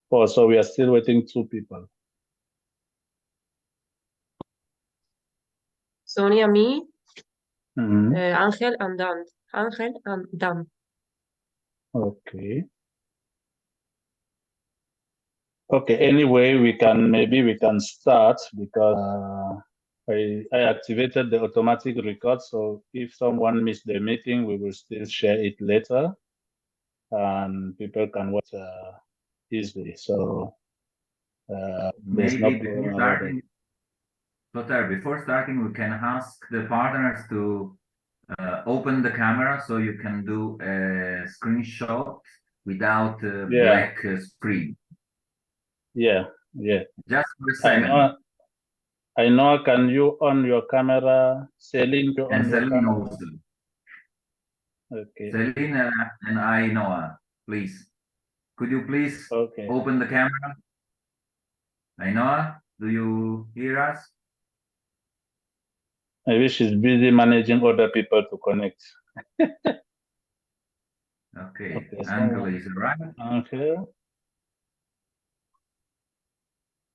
Oh, so we are still waiting 2 people. Sonia, me, Mhm. Angel, and Dan. Angel and Dan. Okay. Okay, anyway, maybe we can start because I activated the automatic record, so if someone missed the meeting, we will still share it later, and people can watch easily. So there's no Maybe problem about it. Before starting, we can ask the partners to open the camera so you can do a screenshot without a Yeah. black screen. Yeah. Just for a second. I know. Can you on your camera, Celine? To And on your Celine camera. also. Okay. Celine and I, Noah, please. Could you please open the camera? Noah, do you hear us? Maybe she's busy managing other people to connect. Okay, Angela is right. Angel.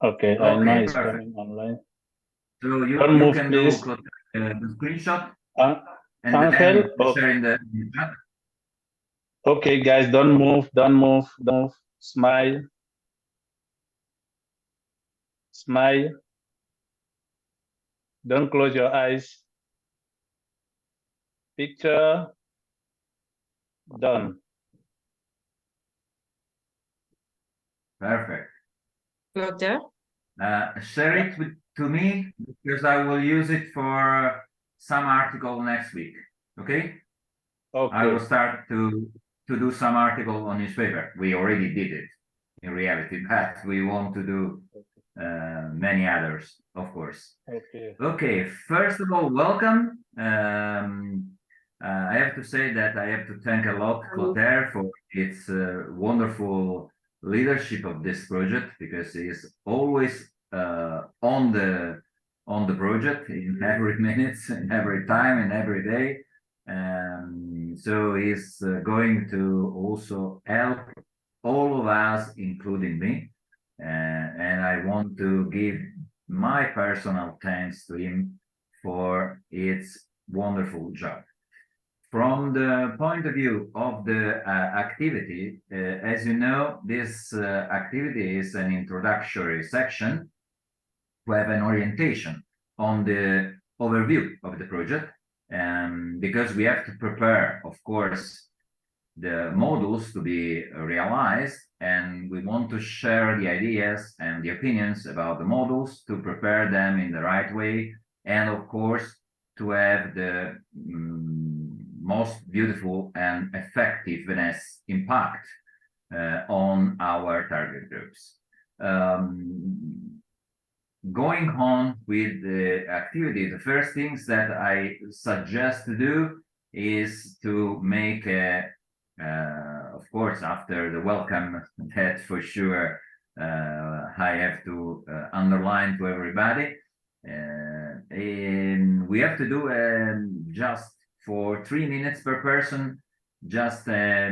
Okay, I know it's coming online. So you move, can please. do the screenshot and Angel? then share in the chat. Okay, guys, don't move. Smile. Don't close your eyes. Picture. Done. Perfect. Clotaire? Share it to me because I will use it for some article next week. Okay? I will start to do some article on newspaper. We already did it in reality, but we want to do many others, of course. Okay, first of all, welcome. I have to say that I have to thank a lot Clotaire for its wonderful leadership of this project, because he is always on the project in every minute, in every time, and every day. So he's going to also help all of us, including me. And I want to give my personal thanks to him for its wonderful job. From the point of view of the activity, as you know, this activity is an introductory section to have an orientation on the overview of the project, because we have to prepare, of course, the modules to be realized, and we want to share the ideas and the opinions about the modules to prepare them in the right way, and of course to have the most beautiful and effectiveness impact on our target groups. Going on with the activity, the first things that I suggest to do is to make a of course, after the welcome, that for sure I have to underline to everybody. And we have to do just for 3 minutes per person, just a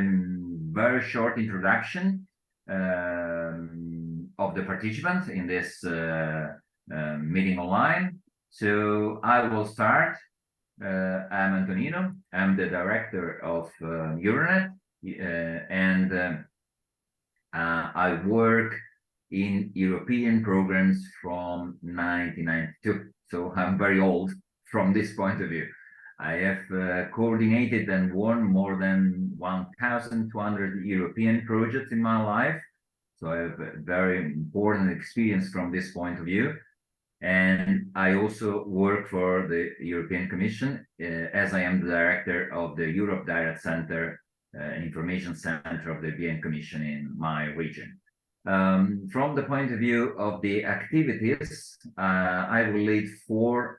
very short introduction of the participants in this meeting online. So I will start. I'm Antonino. I'm the director of Euronet, and I work in European programs from 1992. So I'm very old from this point of view. I have coordinated and won more than 1,200 European projects in my life. So I have a very important experience from this point of view. And I also work for the European Commission as I am the director of the Europe Direct Center, Information Center of the European Commission in my region. From the point of view of the activities, I will lead four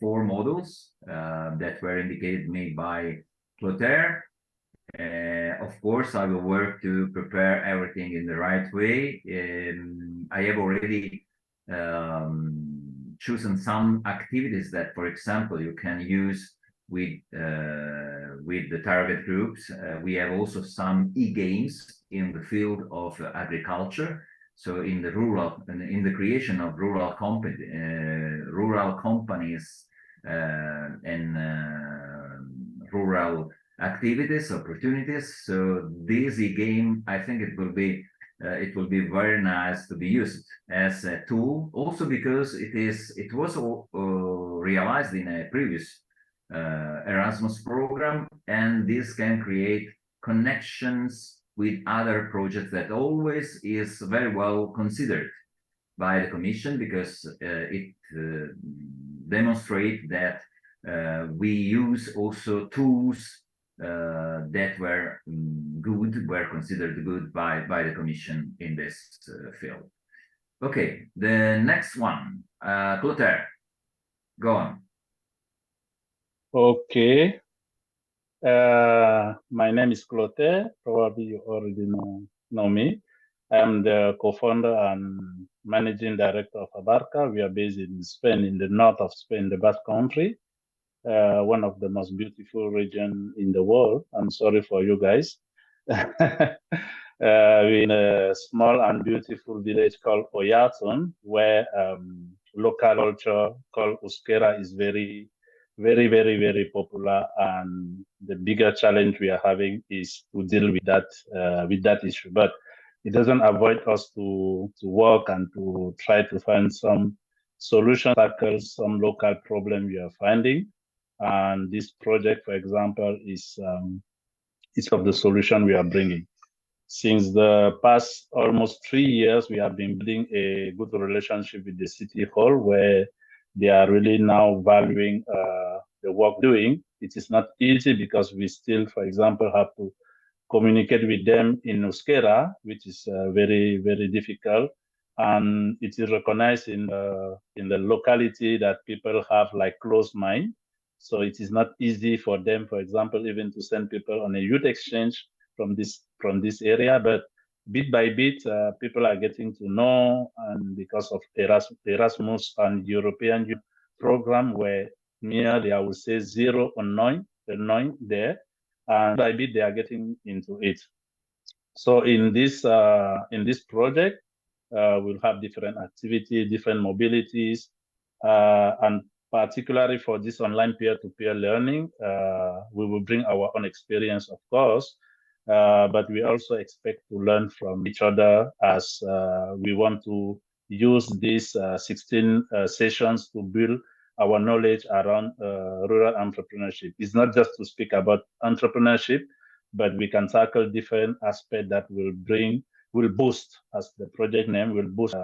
modules that were indicated to me by Clotaire. Of course, I will work to prepare everything in the right way. I have already chosen some activities that, for example, you can use with with the target groups. We have also some e-games in the field of agriculture. So in the creation of rural companies and rural activities, opportunities. So this e-game, I think it will be very nice to be used as a tool, also because it was realized in a previous Erasmus program, and this can create connections with other projects that always is very well considered by the Commission, because it demonstrates that we use also tools that were considered good by the Commission in this field. Okay, the next one, Clotaire, go on. Okay. My name is Clotaire. Probably you already know me. I am the co-founder and managing director of ABARKA. We are based in Spain, in the north of Spain, the Basque Country, one of the most beautiful regions in the world. I'm sorry for you guys. We're in a small and beautiful village called Oyarzun, where local culture called Euskera is very, very popular, and the bigger challenge we are having is to deal with that issue. But it doesn't avoid us to work and to try to find some solution, tackle some local problem we are finding. And this project, for example, is of the solution we are bringing. Since the past almost 3 years, we have been building a good relationship with the city hall, where they are really now valuing the work doing. It is not easy because we still, for example, have to communicate with them in Euskera, which is very, very difficult. And it is recognized in the locality that people have like closed mind. So it is not easy for them, for example, even to send people on a youth exchange from this area. But bit by bit, people are getting to know, and because of Erasmus and European Youth program, where nearly, I would say, 0 or 9 there, and by bit they are getting into it. So in this project, we'll have different activities, different mobilities, and particularly for this online peer-to-peer learning, we will bring our own experience, of course, but we also expect to learn from each other, as we want to use these 16 sessions to build our knowledge around rural entrepreneurship. It's not just to speak about entrepreneurship, but we can tackle different aspects that will boost, as the project name will boost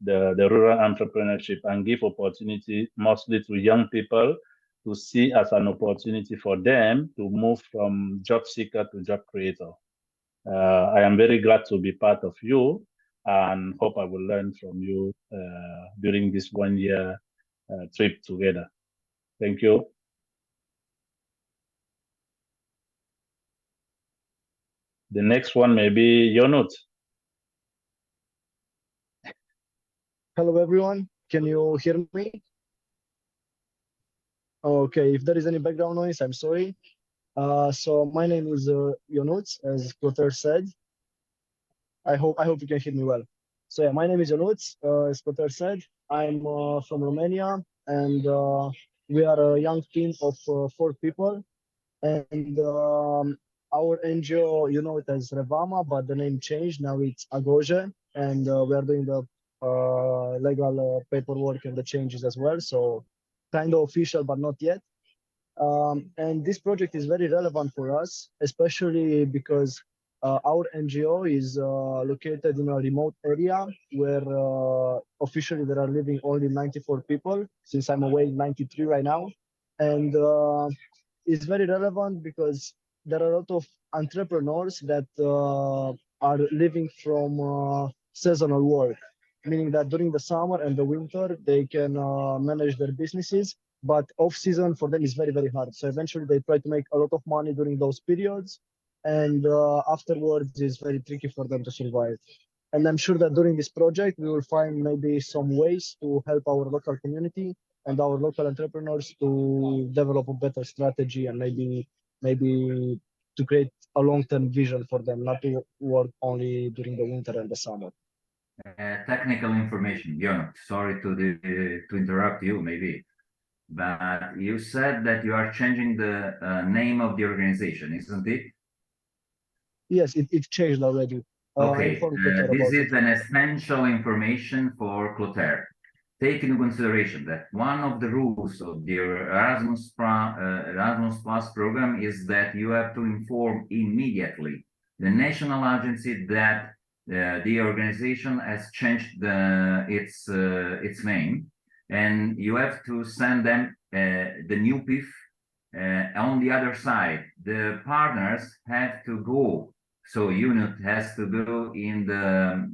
the rural entrepreneurship and give opportunity mostly to young people to see as an opportunity for them to move from job seeker to job creator. I am very glad to be part of you, and hope I will learn from you during this 1 year trip together. Thank you. The next one may be Yonut. Hello, everyone. Can you hear me? Okay, if there is any background noise, I'm sorry. So my name is Yonut, as Clotaire said. I hope you can hear me well. So yeah, my name is Yonut, as Clotaire said. I'm from Romania, and we are a young team of 4 people. And our NGO, you know it as Revama, but the name changed. Now it's Agoje, and we are doing the legal paperwork and the changes as well. So kind of official, but not yet. And this project is very relevant for us, especially because our NGO is located in a remote area where officially there are living only 94 people, since I'm away 93 right now. And it's very relevant because there are a lot of entrepreneurs that are living from seasonal work, meaning that during the summer and the winter, they can manage their businesses, but off-season for them is very, very hard. So eventually they try to make a lot of money during those periods, and afterwards it's very tricky for them to survive. And I'm sure that during this project, we will find maybe some ways to help our local community and our local entrepreneurs to develop a better strategy and maybe maybe to create a long-term vision for them, not to work only during the winter and the summer. Technical information, Jon, sorry to interrupt you, maybe, but you said that you are changing the name of the organization, isn't it? Yes, it changed already. I Okay, informed Clotaire this about is it. an essential information for Clotaire. Take into consideration that one of the rules of the Erasmus Plus program is that you have to inform immediately the national agency that the organization has changed its name, and you have to send them the new PIF. On the other side, the partners have to go. So unit has to go in the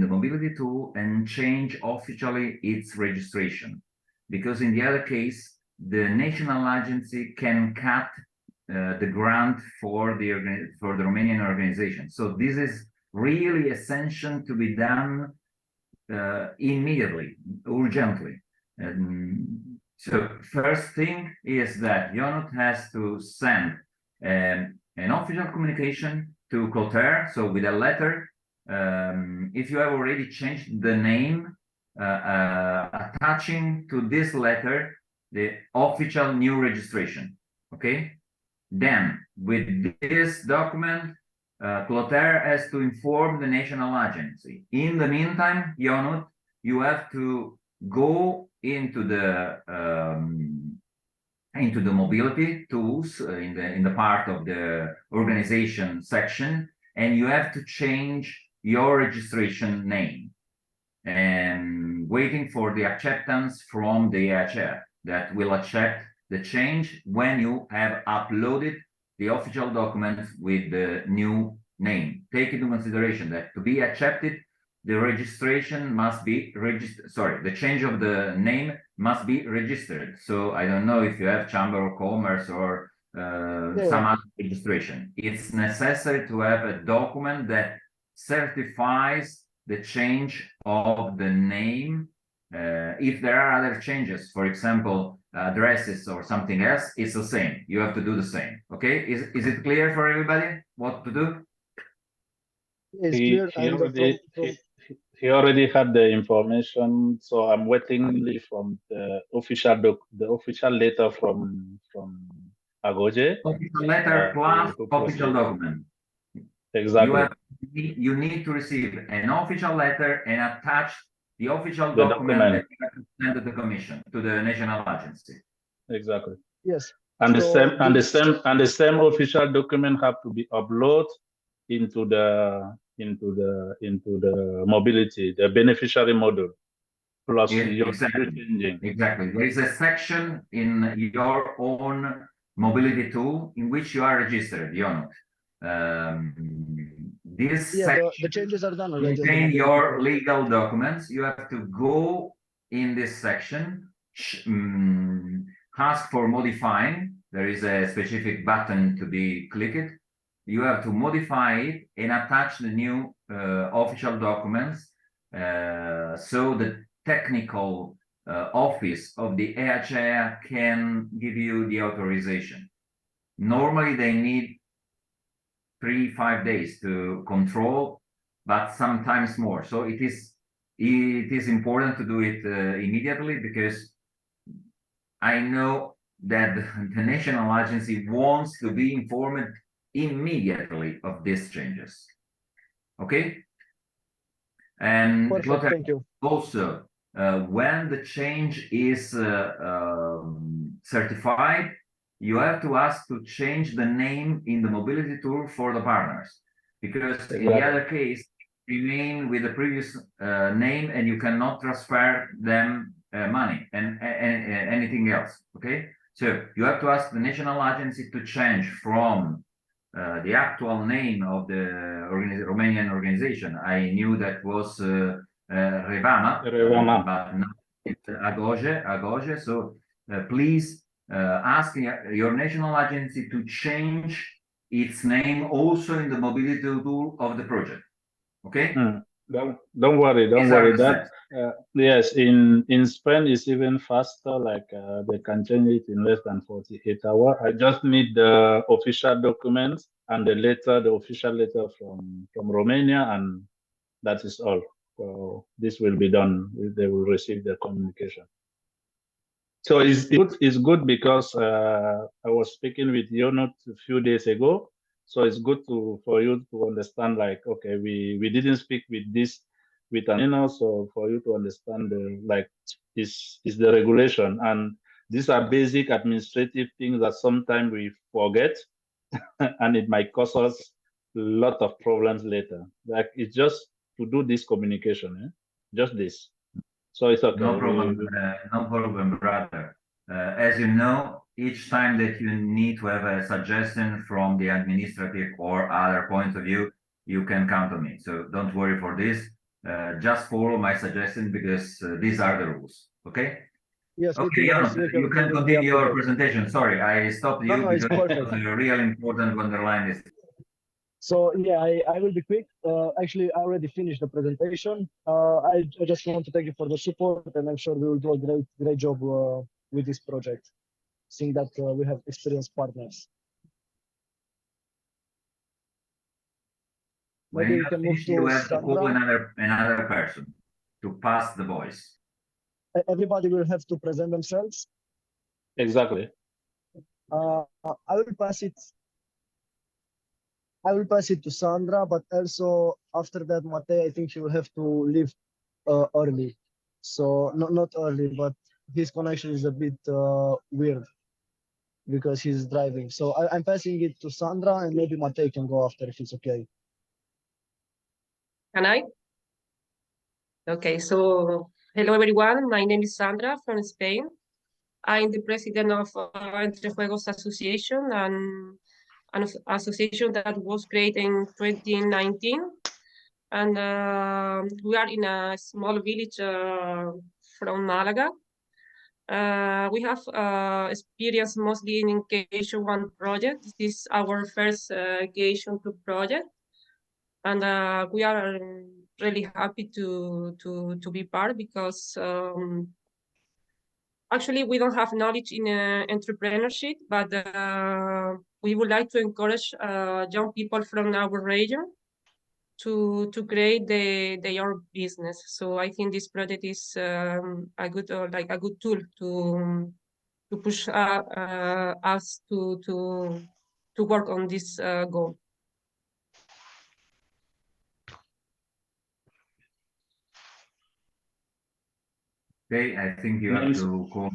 mobility tool and change officially its registration, because in the other case, the national agency can cut the grant for the Romanian organization. So this is really essential to be done immediately, urgently. So first thing is that Ionut has to send an official communication to Clotaire, so with a letter. If you have already changed the name, attaching to this letter the official new registration. Okay. Then, with this document, Clotaire has to inform the national agency. In the meantime, Ionut, you have to go into the mobility tools in the part of the organization section, and you have to change your registration name, and waiting for the acceptance from the EHR that will accept the change when you have uploaded the official document with the new name. Take into consideration that to be accepted, the registration must be registered. Sorry, the change of the name must be registered. So I don't know if you have Chamber of Commerce or some other registration. It's necessary to have a document that certifies the change of the name. If there are other changes, for example, addresses or something else, it's the same. You have to do the same. Okay, is it clear for everybody what to do? It's clear. He already had the information, so I'm waiting from the official letter from Agoje. Official letter plus official document. Exactly. You need to receive an official letter and attach the official document that you have to send to the commission, to the national agency. Exactly. Yes. And the same official document have to be uploaded into the mobility, the beneficiary model. Plus Exactly. There is a section in your own mobility tool in which you are registered, Ionut. The changes are done already. Contain your legal documents. You have to go in this section, ask for modifying. There is a specific button to be clicked. You have to modify it and attach the new official documents, so the technical office of the EHR can give you the authorization. Normally they need 3-5 days to control, but sometimes more. So it is important to do it immediately, because I know that the national agency wants to be informed immediately of these changes. Okay. And perfect, thank you. Also, when the change is certified, you have to ask to change the name in the mobility tool for the partners, because in the other case, remain with the previous name and you cannot transfer them money and anything else. Okay, so you have to ask the national agency to change from the actual name of the Romanian organization. I knew that was Revama, but now it's Agoje. So please ask your national agency to change its name also in the mobility tool of the project. Okay. Don't worry, don't These are worry. the That steps. yes, in Spain it's even faster. Like they can change it in less than 48 hours. I just need the official documents and the letter, the official letter from Romania, and that is all. So this will be done. They will receive the communication. So it's good. It's good because I was speaking with Yonut a few days ago. So it's good for you to understand. Like, okay, we didn't speak with Anino, so for you to understand is the regulation, and these are basic administrative things that sometimes we forget, and it might cause us a lot of problems later. Like it's just to do this communication, just this. So it's okay. No problem, brother. As you know, each time that you need to have a suggestion from the administrative or other point of view, you can count on me. So don't worry for this. Just follow my suggestion because these are the rules. Okay? Yes, Okay, Jan, you can continue your presentation. Sorry, I stopped you No, it's because perfect. it was really important to underline this. So yeah, I will be quick. Actually, I already finished the presentation. I just want to thank you for the support, and I'm sure we will do a great job with this project, seeing that we have experienced partners. When Maybe you we can move finish, you to have to call Sandra. another person to pass the voice. Everybody will have to present themselves. Exactly. I will pass it. I will pass it to Sandra, but also after that, Mate, I think he will have to leave early. So not early, but his connection is a bit weird because he's driving. So I'm passing it to Sandra, and maybe Mate can go after if it's okay. Can I? Okay, so hello everyone. My name is Sandra from Spain. I'm the president of Entre Juegos Association, an association that was created in 2019. And we are in a small village from Malaga. We have experience mostly in Engagement 1 project. This is our first Engagement 2 project. And we are really happy to be part because actually we don't have knowledge in entrepreneurship, but we would like to encourage young people from our region to create their business. So I think this project is a good tool to push us to work on this goal. Okay, I think you have to call.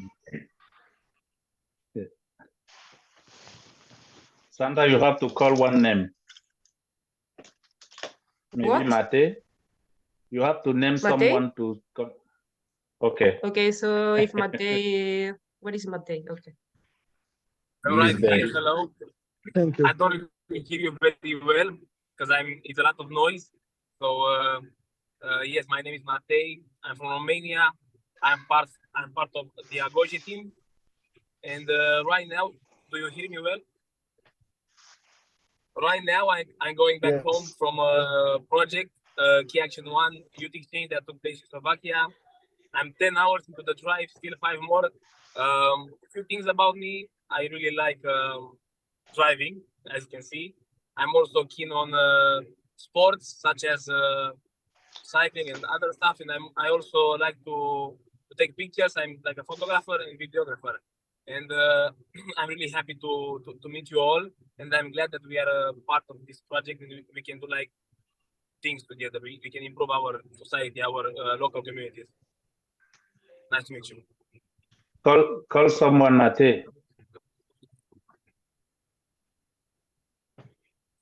Sandra, you have to call one name. Maybe What? Mate. You have to name Mate? someone to call. Okay. Okay, so if Mate, what is Mate? Okay. All right, hello. Thank you. I don't hear you very well because it's a lot of noise. So yes, my name is Matei. I'm from Romania. I'm part of the ABARKA team. And right now, do you hear me well? Right now, I'm going back home from a project, Key Action 1 Youth Exchange that took place in Slovakia. I'm 10 hours into the drive, still 5 more. A few things about me. I really like driving, as you can see. I'm also keen on sports such as cycling and other stuff, and I also like to take pictures. I'm like a photographer and videographer, and I'm really happy to meet you all, and I'm glad that we are a part of this project and we can do like things together. We can improve our society, our local communities. Nice to meet you. Call someone Mate.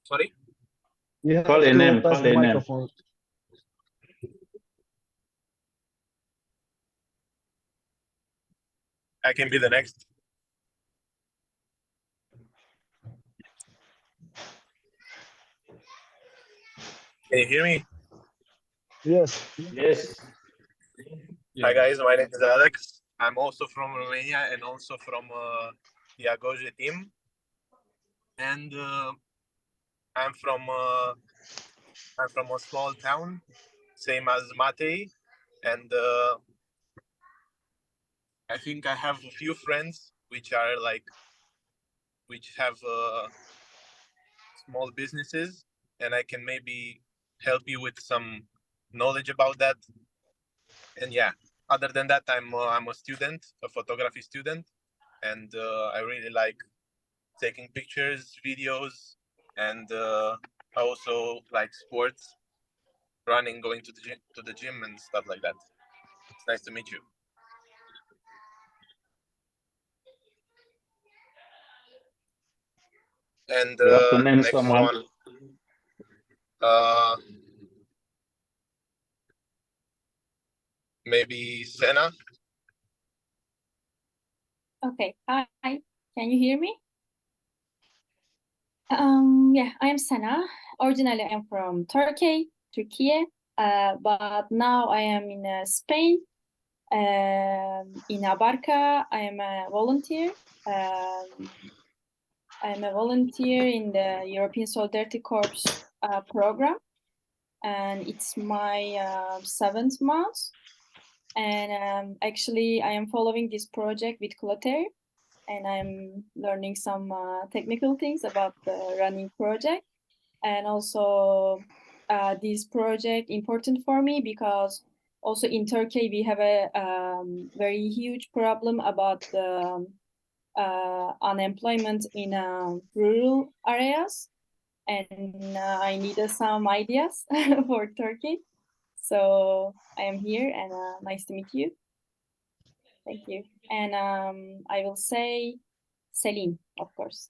Sorry? You have Call a to name. pass Call the a name. microphone. I can be the next. Can you hear me? Yes. Yes. Hi guys, my name is Alex. I'm also from Romania and also from the ABARKA team. And I'm from a small town same as Matei, and I think I have a few friends which have small businesses, and I can maybe help you with some knowledge about that. And yeah, other than that, I'm a student, a photography student, and I really like taking pictures, videos, and I also like sports, running, going to the gym and stuff like that. It's nice to meet you. And You have to name next someone. one, maybe Sena. Okay, hi, can you hear me? Yeah, I am Sena. Originally, I'm from Turkey, but now I am in Spain. In ABARKA, I am a volunteer. I'm a volunteer in the European Solidarity Corps program, and it's my 7th month. And actually, I am following this project with Clotaire, and I'm learning some technical things about the running project. And also, this project important for me because also in Turkey we have a very huge problem about the unemployment in rural areas, and I needed some ideas for Turkey. So I am here, and nice to meet you. Thank you. And I will say Celine, of course.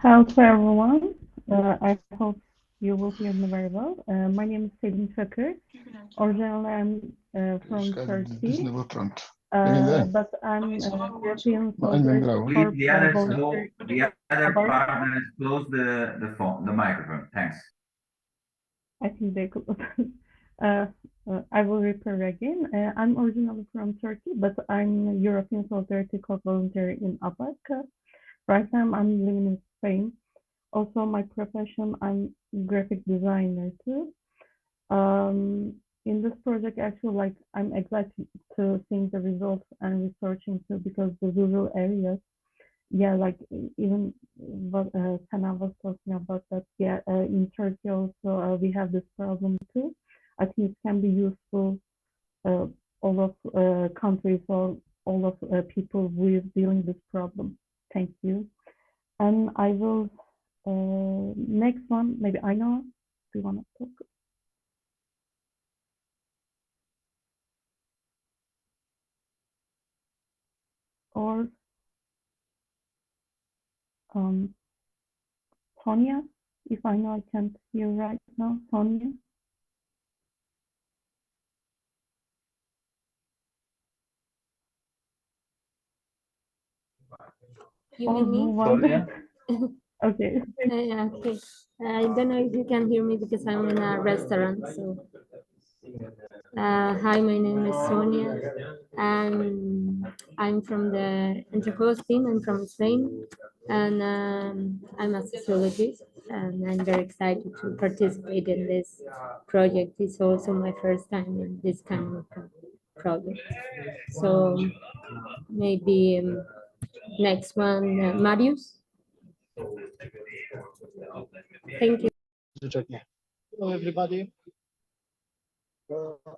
Hello to everyone. I hope you will hear me very well. My name is Selin Çakır. Originally, I'm from Turkey, but I'm European Please, the other partners, close the phone, the microphone. Thanks. I think they could. I will repeat again. I'm originally from Turkey, but I'm a European Solidarity Corps volunteer in ABARKA. Right now, I'm living in Spain. Also, my profession, I'm graphic designer too. In this project, actually, like I'm excited to see the results and researching too, because the rural areas, yeah, like even what Sana was talking about that, yeah, in Turkey also we have this problem too. I think it can be useful all of countries or all of people with dealing with this problem. Thank you. And I will next one, maybe I know. Do you want to talk? Or Sonia, if I know I can't hear right now. Sonia. You mean me? Sonia? Okay. Yeah, okay. I don't know if you can hear me because I'm in a restaurant. So, hi, my name is Sonia. I'm from the Entre team. I'm from Spain, and I'm a sociologist. And I'm very excited to participate in this project. It's also my first time in this kind of project. So maybe next one, Marius. Thank you. Hello, everybody.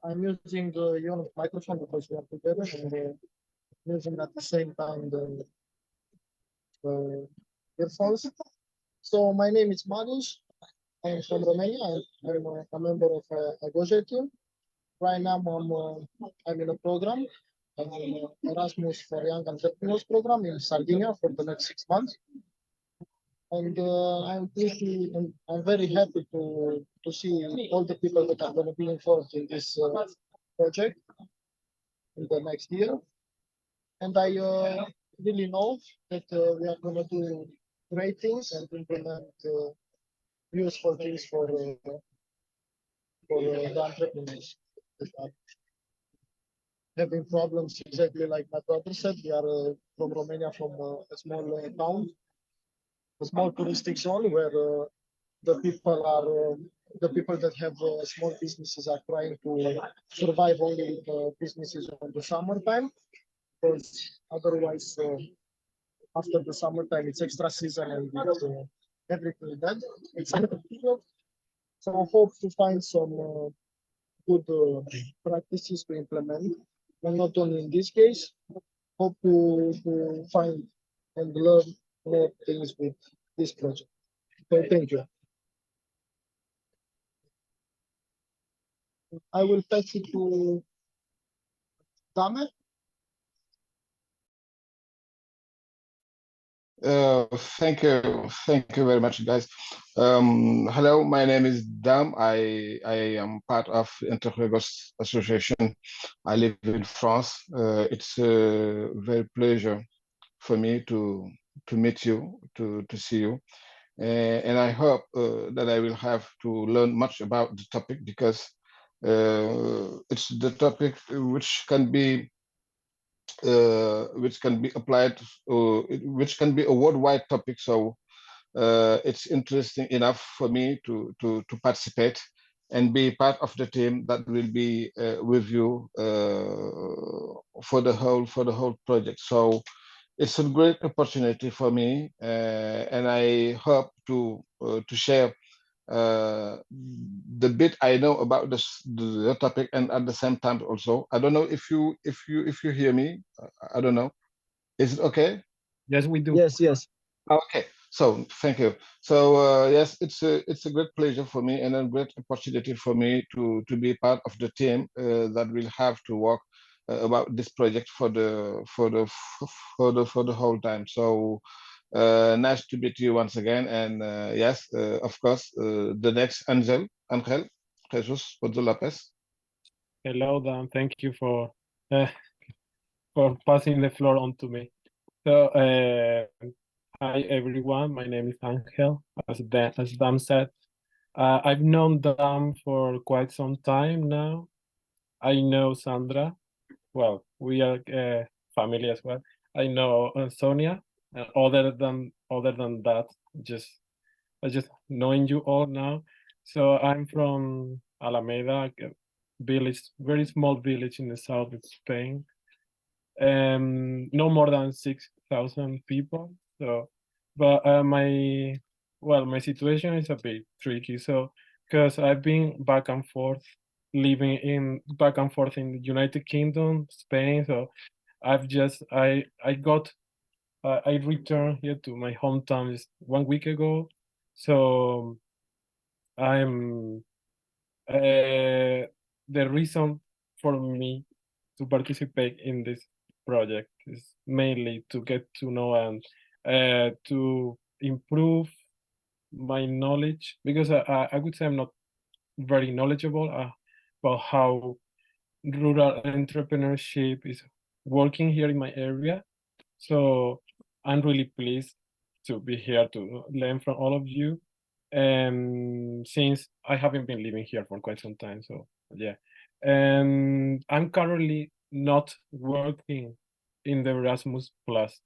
I'm using the microphone because we are together, and using at the same time the earphones. So my name is Marius. I'm from Romania. I'm a member of AGOJE team. Right now, I'm in a program, Erasmus for Young Entrepreneurs program in Sardinia for the next 6 months. And I'm very happy to see all the people that are going to be involved in this project in the next year. And I really know that we are going to do great things and implement useful things for the entrepreneurs that are having problems, exactly like my brother said. We are from Romania, from a small town, a small touristic zone where the people that have small businesses are trying to survive only with businesses on the summertime, because otherwise after the summertime it's extra season and it's, everything dead. It's so I hope to find some good practices to implement, and not only in this case, hope to find and learn more things with this project. So thank you. I will pass it to Dame. Thank you very much, guys. Hello, my name is Dam. I am part of Interjuegos Association. I live in France. It's a very pleasure for me to meet you, to see you, and I hope that I will have to learn much about the topic, because it's the topic which can be applied, which can be a worldwide topic. So it's interesting enough for me to participate and be part of the team that will be with you for the whole project. So it's a great opportunity for me, and I hope to share the bit I know about the topic, and at the same time also, I don't know if you hear me. I don't know. Is it okay? Yes, we do. Yes. Okay. So thank you. So yes, it's a great pleasure for me and a great opportunity for me to be part of the team that will have to work about this project for the whole time. So nice to meet you once again, and yes, of course, the next Angel Jesus Pozo Lopez. Hello, Dan. Thank you for passing the floor on to me. So, hi everyone. My name is Angel. As Dan said, I've known Dan for quite some time now. I know Sandra. Well, we are family as well. I know Sonia. Other than that, I just knowing you all now. So I'm from Alameda, a village, very small village in the south of Spain. No more than 6,000 people. So, but my situation is a bit tricky. So, because I've been back and forth, living in the United Kingdom, Spain. So, I returned here to my hometown just 1 week ago. So, I'm the reason for me to participate in this project is mainly to get to know and to improve my knowledge, because I would say I'm not very knowledgeable about how rural entrepreneurship is working here in my area. So I'm really pleased to be here to learn from all of you. Since I haven't been living here for quite some time, so yeah. And I'm currently not working in the Erasmus Plus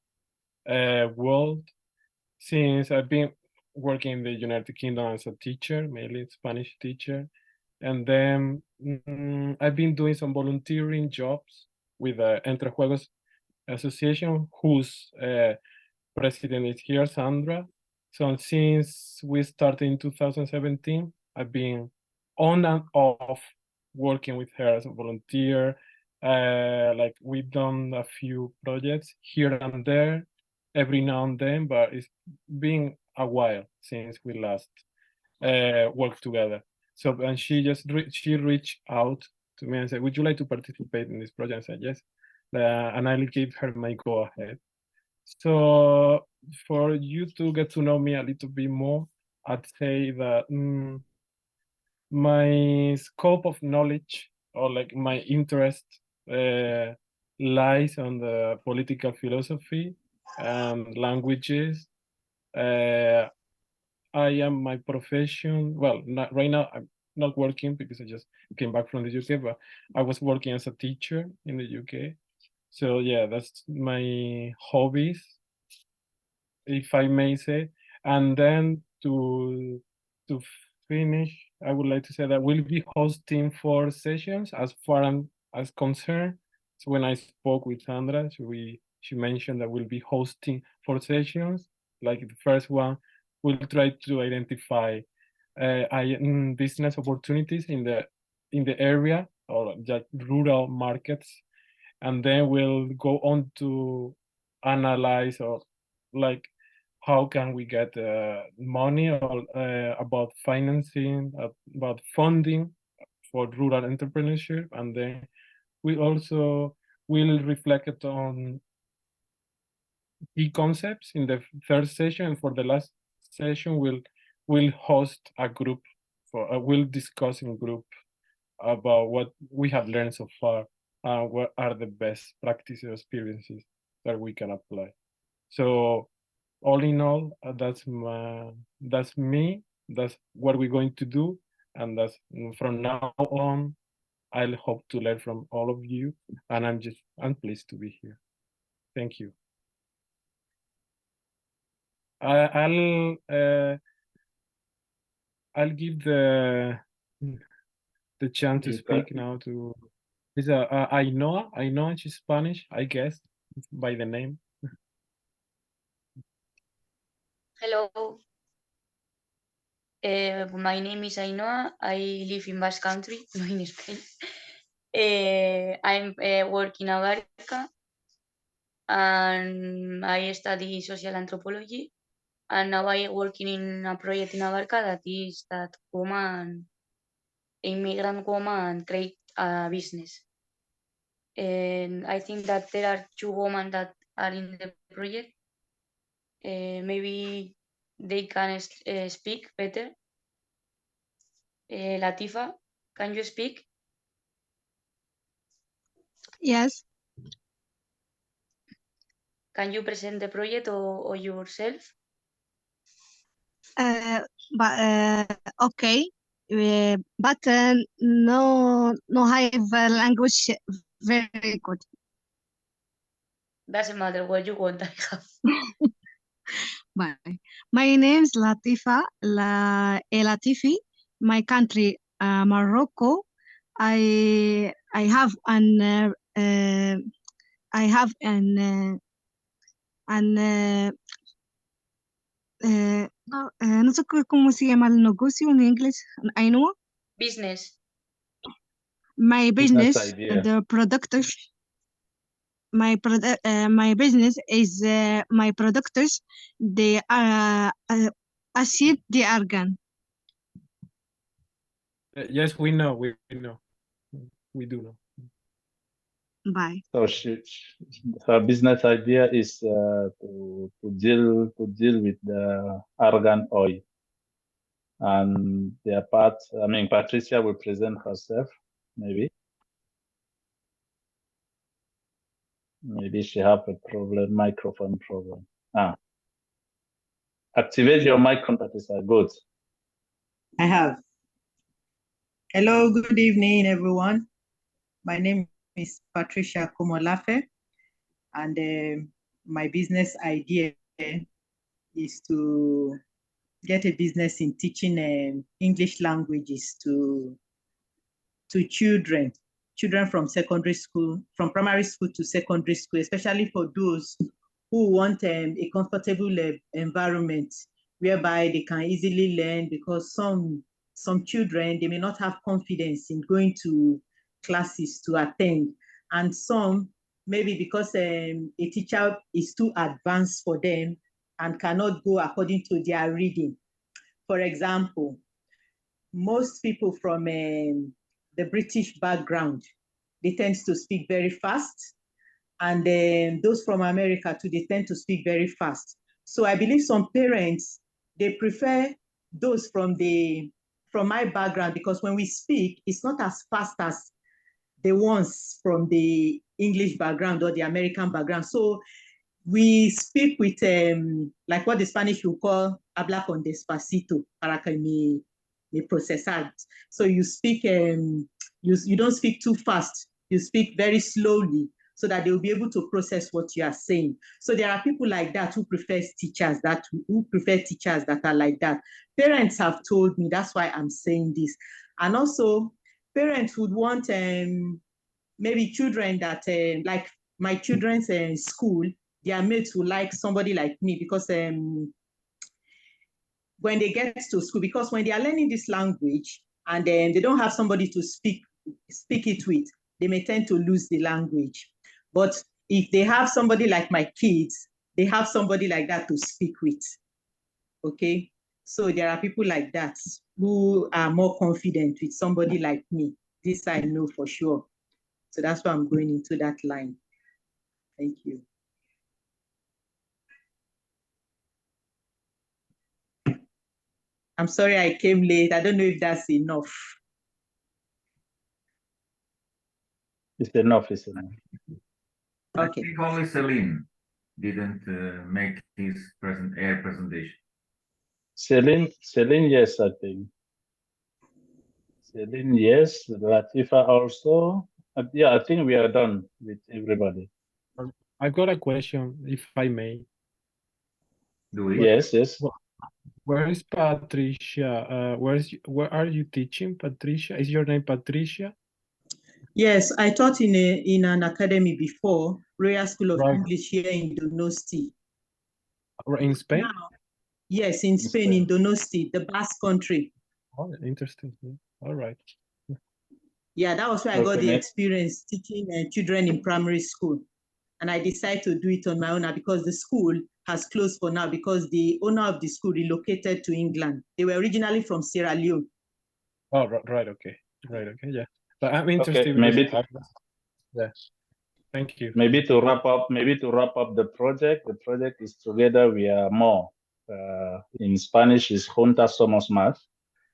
world, since I've been working in the United Kingdom as a teacher, mainly Spanish teacher. And then I've been doing some volunteering jobs with the Entrejuegos Association, whose president is here, Sandra. So since we started in 2017, I've been on and off working with her as a volunteer. Like we've done a few projects here and there, every now and then, but it's been a while since we last worked together. So, and she reached out to me and said, "Would you like to participate in this project?" I said, "Yes." And I gave her my go ahead. So for you to get to know me a little bit more, I'd say that my scope of knowledge, or like my interest, lies on the political philosophy and languages. I am my profession. Well, right now I'm not working because I just came back from the UK, but I was working as a teacher in the UK. So yeah, that's my hobbies, if I may say. And then to to finish, I would like to say that we'll be hosting 4 sessions as far as concerned. So when I spoke with Sandra, she mentioned that we'll be hosting 4 sessions. Like the first one, we'll try to identify business opportunities in the area or like rural markets, and then we'll go on to analyze or like how can we get money or about financing, about funding for rural entrepreneurship, and then we also will reflect on key concepts in the third session. And for the last session, we'll host a group we'll discuss in group about what we have learned so far and what are the best practices experiences that we can apply. So all in all, that's me. That's what we're going to do, and that's from now on. I'll hope to learn from all of you, and I'm pleased to be here. Thank you. I'll give the chance to speak now to Ainhoa. She's Spanish, I guess, by the name. Hello. My name is Ainhoa. I live in Basque Country, not in Spain. I'm working at ABARKA, and I study social anthropology. And now I'm working in a project in ABARKA that is that immigrant woman create a business. And I think that there are 2 women that are in the project. Maybe they can speak better. Latifa, can you speak? Yes. Can you present the project or yourself? Okay. But no have language very good. Doesn't matter what you want, I have. Bye. My name is Latifa Latifi. My country, Morocco. I have an no sé cómo se llama el negocio en inglés. Ainhoa? Business. My business, idea. the productors. My business is my productors. They are acid the argan. Yes, we know. We know. We do know. Bye. So her business idea is to deal with the argan oil, and their part. I mean, Patricia will present herself. Maybe she have a microphone problem. Activate your mic, Patricia. Good. I have. Hello, good evening, everyone. My name is Patricia Komolafe, and my business idea is to get a business in teaching English languages to children from secondary school, from primary school to secondary school, especially for those who want a comfortable environment whereby they can easily learn, because some children, they may not have confidence in going to classes to attend, and some maybe because a teacher is too advanced for them and cannot go according to their reading. For example, most people from the British background, they tend to speak very fast, and those from America too, they tend to speak very fast. So I believe some parents, they prefer those from my background, because when we speak, it's not as fast as the ones from the English background or the American background. So we speak with like what the Spanish will call habla con despacito, para que me procesar. So you speak, you don't speak too fast, you speak very slowly, so that they will be able to process what you are saying. So there are people like that who prefer teachers that are like that. Parents have told me, that's why I'm saying this. And also parents would want maybe children that like my children's school, their mates will like somebody like me, because when they get to school, because when they are learning this language and then they don't have somebody to speak it with, they may tend to lose the language. But if they have somebody like my kids, they have somebody like that to speak with. Okay, so there are people like that who are more confident with somebody like me. This I know for sure. So that's why I'm going into that line. Thank you. I'm sorry I came late. I don't know if that's enough. It's enough, it's enough. Okay. I think only Celine didn't make his presentation. Celine, yes, I think. Celine, yes. Latifa also. Yeah, I think we are done with everybody. I've got a question, if I may. Yes, yes. Where is Patricia? Where are you teaching, Patricia? Is your name Patricia? Yes, I taught in an academy before, Royal School of English here in Donosti. In Spain? Now, yes, in Spain, in Donosti, the Basque country. Oh, interesting. All right. Yeah, that was where I got the experience teaching children in primary school. And I decided to do it on my own because the school has closed for now because the owner of the school relocated to England. They were originally from Sierra Leone. Oh, right, okay. Right, okay, yeah. But I'm interested yeah. Thank you. Maybe to wrap up the project. The project is Together We Are More. In Spanish is Juntas Somos Más.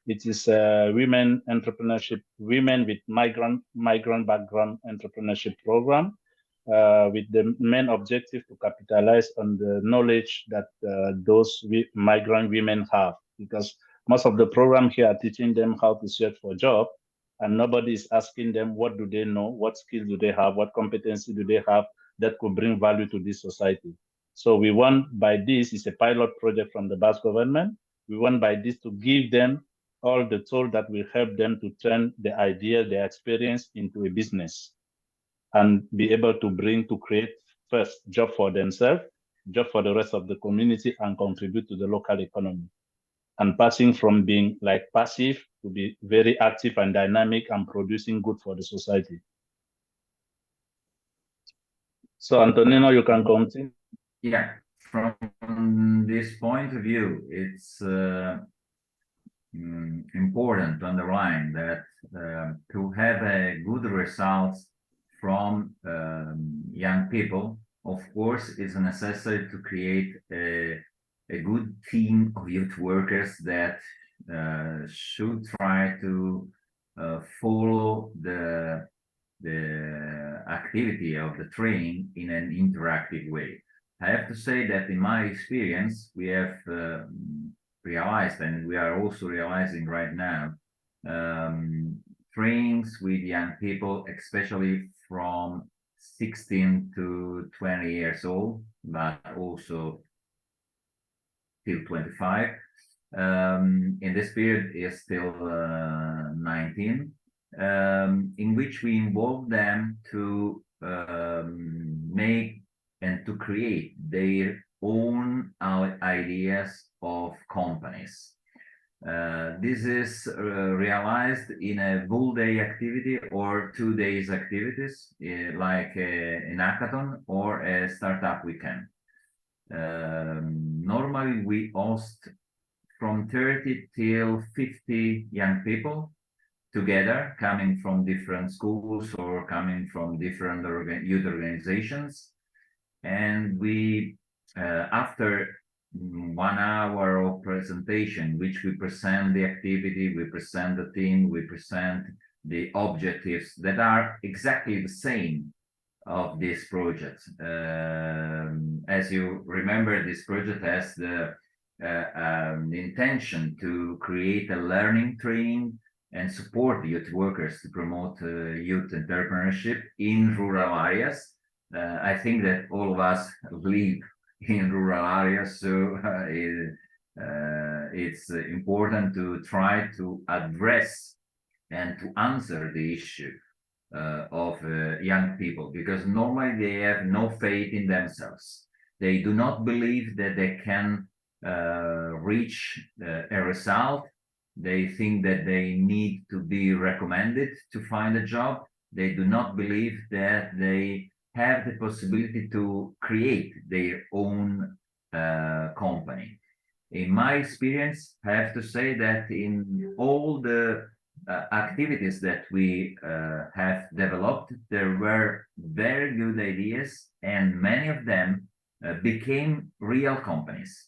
It is a women entrepreneurship, women with migrant background entrepreneurship program, with the main objective to capitalize on the knowledge that those migrant women have, because most of the program here are teaching them how to search for a job, and nobody is asking them what do they know, what skills do they have, what competency do they have that could bring value to this society. So we want by this, is a pilot project from the Basque government. We want by this to give them all the tools that will help them to turn the idea, their experience into a business, and be able to create first job for themselves, job for the rest of the community, and contribute to the local economy. And passing from being like passive to be very active and dynamic and producing good for the society. So Antonino, you can continue. Yeah, from this point of view, it's important to underline that to have a good results from young people, of course, is necessary to create a good team of youth workers that should try to follow the activity of the training in an interactive way. I have to say that in my experience, we have realized, and we are also realizing right now, trainings with young people, especially from 16 to 20 years old, but also till 25. In this period is still 19, in which we involve them to make and to create their own ideas of companies. This is realized in a full day activity or 2 days activities, like an hackathon or a startup weekend. Normally we host from 30 till 50 young people together, coming from different schools or coming from different youth organizations. And we, after 1 hour of presentation, which we present the activity, we present the team, we present the objectives that are exactly the same of this project. As you remember, this project has the intention to create a learning training and support youth workers to promote youth entrepreneurship in rural areas. I think that all of us live in rural areas, so it's important to try to address and to answer the issue of young people, because normally they have no faith in themselves. They do not believe that they can reach a result. They think that they need to be recommended to find a job. They do not believe that they have the possibility to create their own company. In my experience, I have to say that in all the activities that we have developed, there were very good ideas, and many of them became real companies.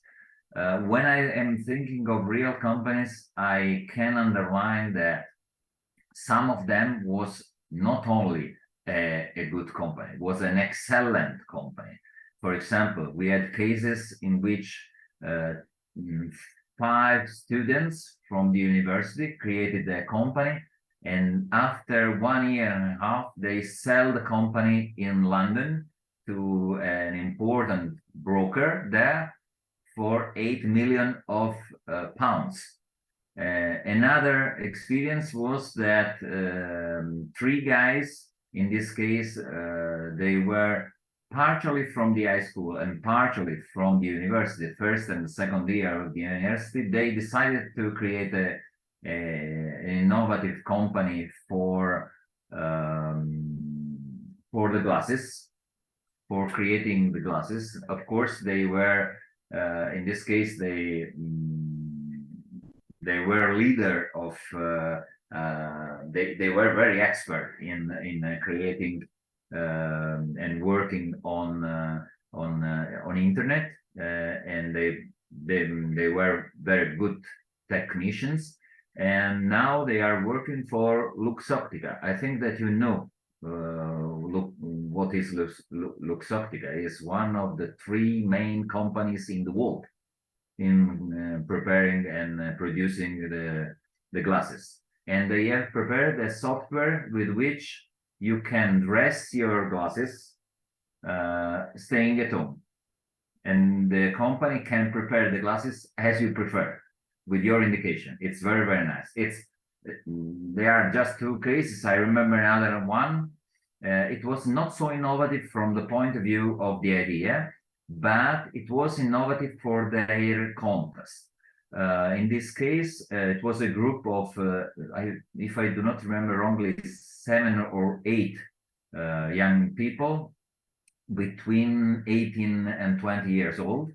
When I am thinking of real companies, I can underline that some of them was not only a good company, was an excellent company. For example, we had cases in which 5 students from the university created a company, and after 1 year and a half, they sell the company in London to an important broker there for 8 million of pounds. Another experience was that 3 guys, in this case, they were partially from the high school and partially from the university, first and second year of the university. They decided to create an innovative company for the glasses, for creating the glasses. Of course, they were, in this case, they were leader of, they were very expert in creating and working on internet, and they were very good technicians, and now they are working for Luxottica. I think that you know what is Luxottica. Is one of the 3 main companies in the world in preparing and producing the glasses, and they have prepared a software with which you can dress your glasses staying at home, and the company can prepare the glasses as you prefer with your indication. It's very, very nice. There are just 2 cases. I remember another one. It was not so innovative from the point of view of the idea, but it was innovative for their contest. In this case, it was a group of, if I do not remember wrongly, 7 or 8 young people between 18 and 20 years old.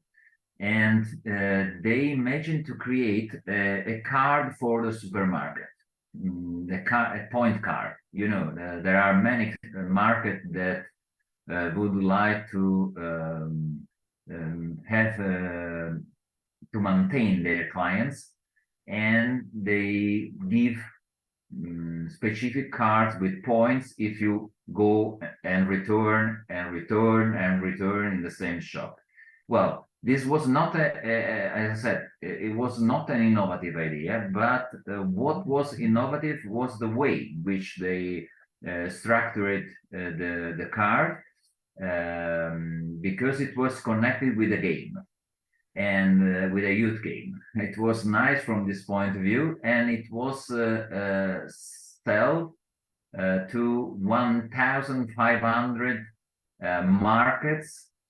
And they imagined to create a card for the supermarket, a point card. You know, there are many markets that would like to have to maintain their clients, and they give specific cards with points if you go and return and return and return in the same shop. Well, this was not as I said, it was not an innovative idea, but what was innovative was the way in which they structured the card, because it was connected with a game, and with a youth game. It was nice from this point of view, and it was sold to 1,500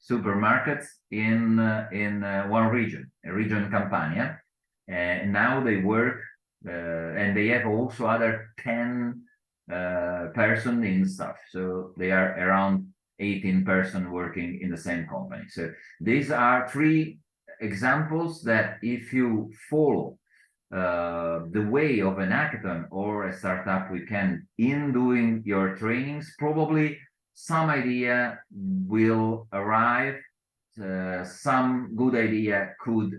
supermarkets in one region, a region Campania. And now they work, and they have also other 10 person in staff. So they are around 18 person working in the same company. So these are 3 examples that if you follow the way of an hackathon or a startup weekend in doing your trainings, probably some idea will arrive, some good idea could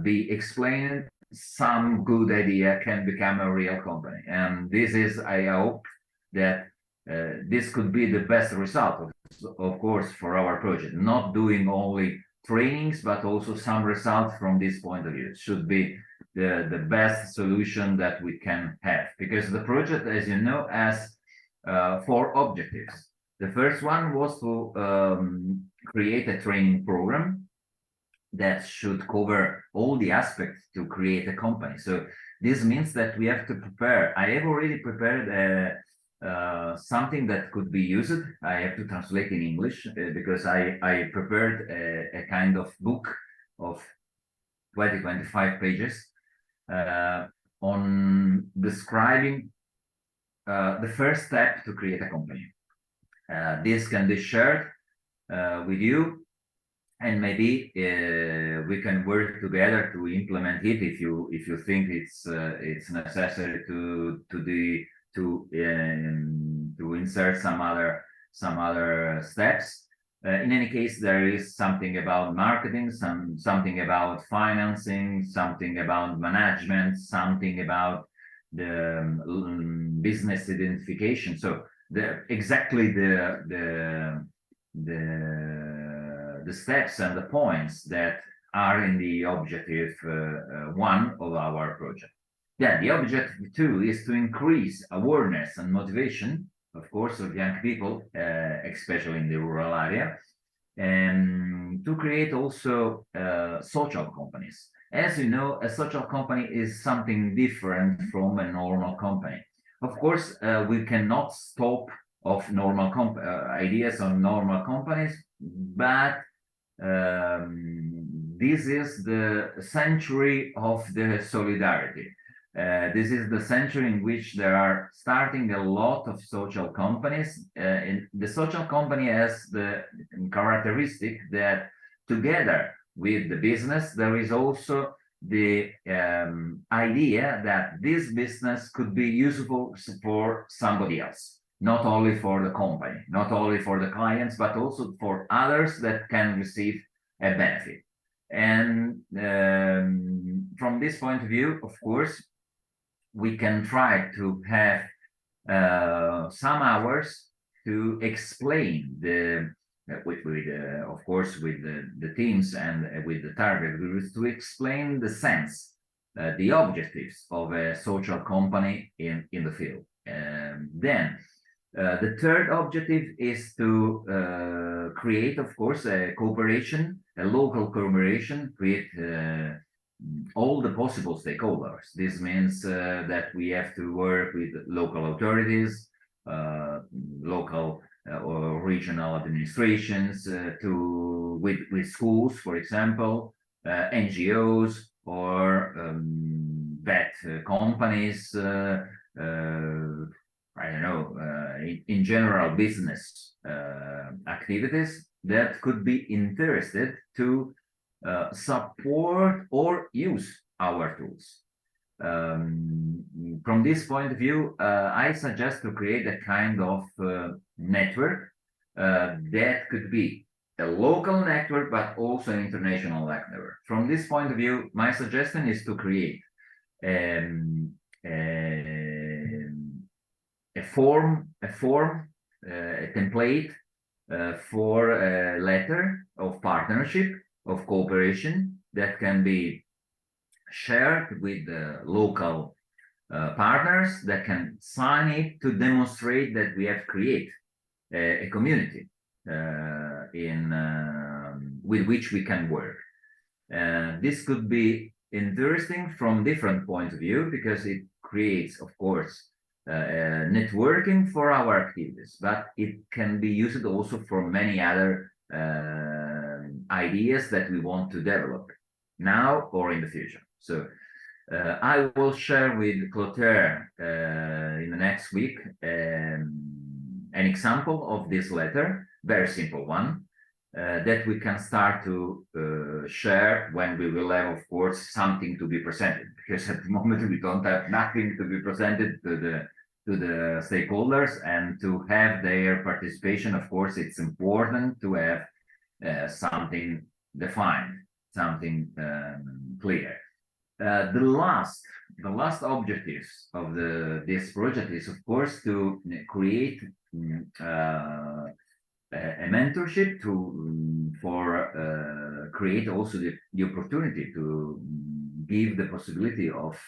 be explained, some good idea can become a real company. And this is, I hope that this could be the best result, of course, for our project, not doing only trainings, but also some results from this point of view. It should be the best solution that we can have, because the project, as you know, has 4 objectives. The first one was to create a training program that should cover all the aspects to create a company. So this means that we have to prepare. I have already prepared something that could be used. I have to translate in English because I prepared a kind of book of 25 pages on describing the first step to create a company. This can be shared with you, and maybe we can work together to implement it if you think it's necessary to insert some other steps. In any case, there is something about marketing, something about financing, something about management, something about the business identification. So exactly the steps and the points that are in the objective 1 of our project. Yeah, the objective 2 is to increase awareness and motivation, of course, of young people, especially in the rural area, and to create also social companies. As you know, a social company is something different from a normal company. Of course, we cannot stop of normal ideas on normal companies, but this is the century of the solidarity. This is the century in which there are starting a lot of social companies. The social company has the characteristic that together with the business, there is also the idea that this business could be useful for somebody else, not only for the company, not only for the clients, but also for others that can receive a benefit. And from this point of view, of course, we can try to have some hours to explain of course, with the teams and with the target groups, to explain the sense, the objectives of a social company in the field. Then the third objective is to create, of course, a cooperation, a local cooperation, create all the possible stakeholders. This means that we have to work with local authorities, local or regional administrations, with schools, for example, NGOs or vet companies, I don't know, in general business activities that could be interested to support or use our tools. From this point of view, I suggest to create a kind of network that could be a local network, but also an international network. From this point of view, my suggestion is to create a template for a letter of partnership, of cooperation that can be shared with the local partners that can sign it to demonstrate that we have created a community with which we can work. This could be interesting from different points of view because it creates, of course, networking for our activities, but it can be used also for many other ideas that we want to develop now or in the future. So I will share with Clotaire in the next week an example of this letter, very simple one, that we can start to share when we will have, of course, something to be presented, because at the moment we don't have nothing to be presented to the stakeholders, and to have their participation, of course, it's important to have something defined, something clear. The last objectives of this project is, of course, to create a mentorship for create also the opportunity to give the possibility of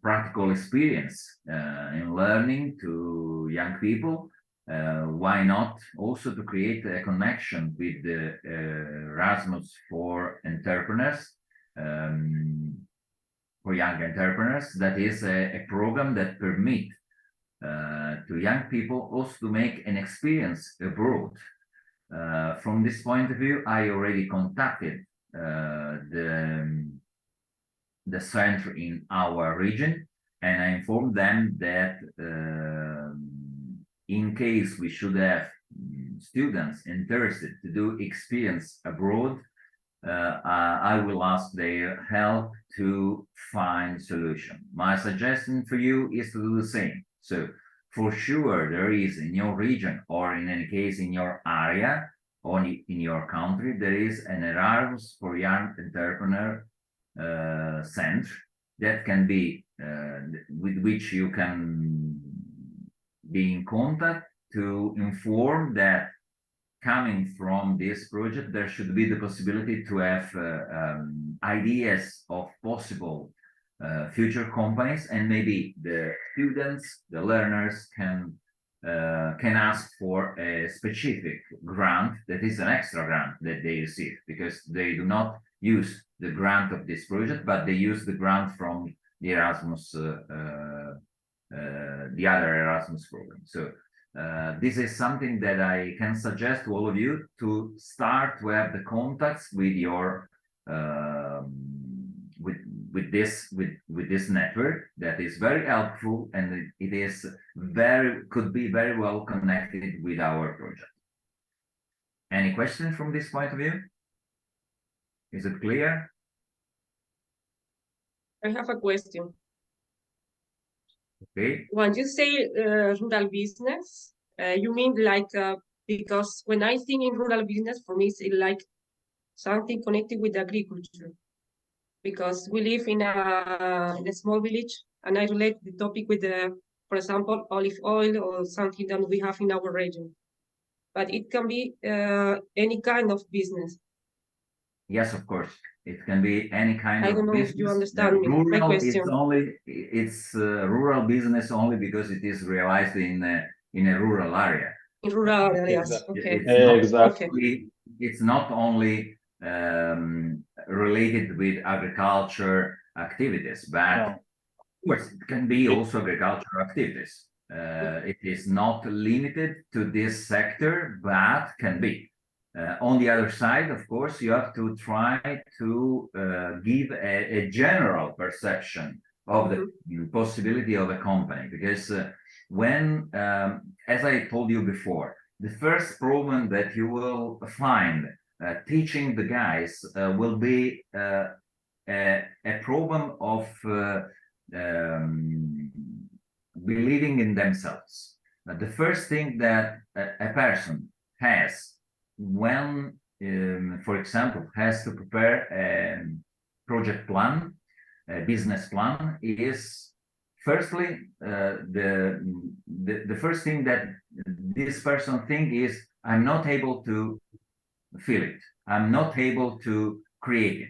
practical experience in learning to young people why not also to create a connection with the Erasmus for entrepreneurs, for young entrepreneurs? That is a program that permits to young people also to make an experience abroad. From this point of view, I already contacted the center in our region, and I informed them that in case we should have students interested to do experience abroad, I will ask their help to find solution. My suggestion for you is to do the same. So for sure there is in your region, or in any case in your area or in your country, there is an Erasmus for young entrepreneur center that can be with which you can be in contact to inform that coming from this project there should be the possibility to have ideas of possible future companies, and maybe the students, the learners can ask for a specific grant that is an extra grant that they receive, because they do not use the grant of this project, but they use the grant from the Erasmus, the other Erasmus program. So this is something that I can suggest to all of you to start to have the contacts with your with this network that is very helpful, and it is could be very well connected with our project. Any questions from this point of view? Is it clear? I have a question. Okay. When you say rural business, you mean like, because when I think in rural business, for me, it's like something connected with agriculture. Because we live in a small village, and I relate the topic with for example, olive oil or something that we have in our region. But it can be any kind of business. Yes, of course. It can be any kind of business. I don't know if you understand me. My question. It's rural business only because it is realized in a rural area. In rural areas, Exactly. okay. It's not only related with agriculture activities, but of course it can be also agricultural activities. It is not limited to this sector, but can be. On the other side, of course, you have to try to give a general perception of the possibility of a company, because when, as I told you before, the first problem that you will find teaching the guys will be a problem of believing in themselves. The first thing that a person has when, for example, has to prepare a project plan, a business plan, is firstly the first thing that this person thinks is, I'm not able to feel it, I'm not able to create it,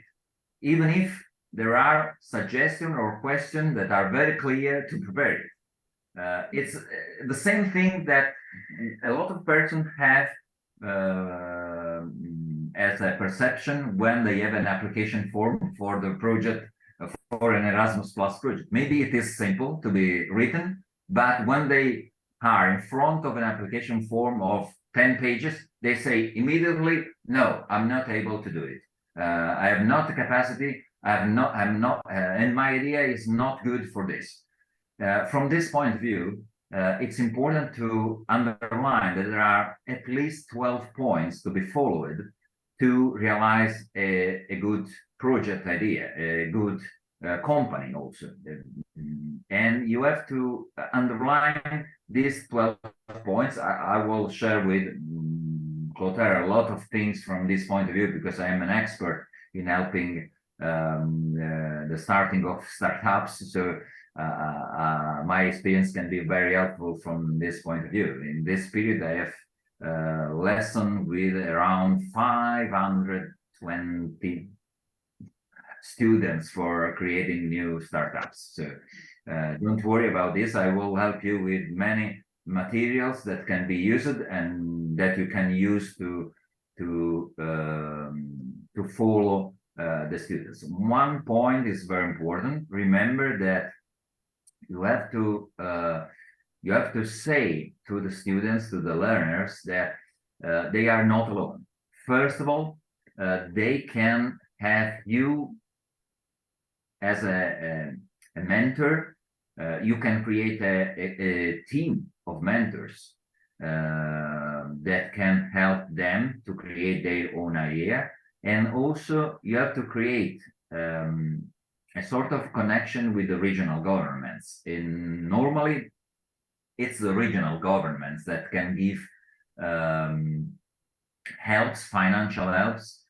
even if there are suggestions or questions that are very clear to prepare it. It's the same thing that a lot of persons have as a perception when they have an application form for the project, for an Erasmus Plus project. Maybe it is simple to be written, but when they are in front of an application form of 10 pages, they say immediately, no, I'm not able to do it. I have not the capacity, I'm not, and my idea is not good for this. From this point of view, it's important to underline that there are at least 12 points to be followed to realize a good project idea, a good company also. And you have to underline these 12 points. I will share with Clotaire a lot of things from this point of view, because I am an expert in helping the starting of startups. So my experience can be very helpful from this point of view. In this period, I have lesson with around 520 students for creating new startups. So don't worry about this. I will help you with many materials that can be used and that you can use to follow the students. One point is very important. Remember that you have to say to the students, to the learners, that they are not alone. First of all, they can have you as a mentor. You can create a team of mentors that can help them to create their own idea. And also you have to create a sort of connection with the regional governments. Normally, it's the regional governments that can give helps, financial helps,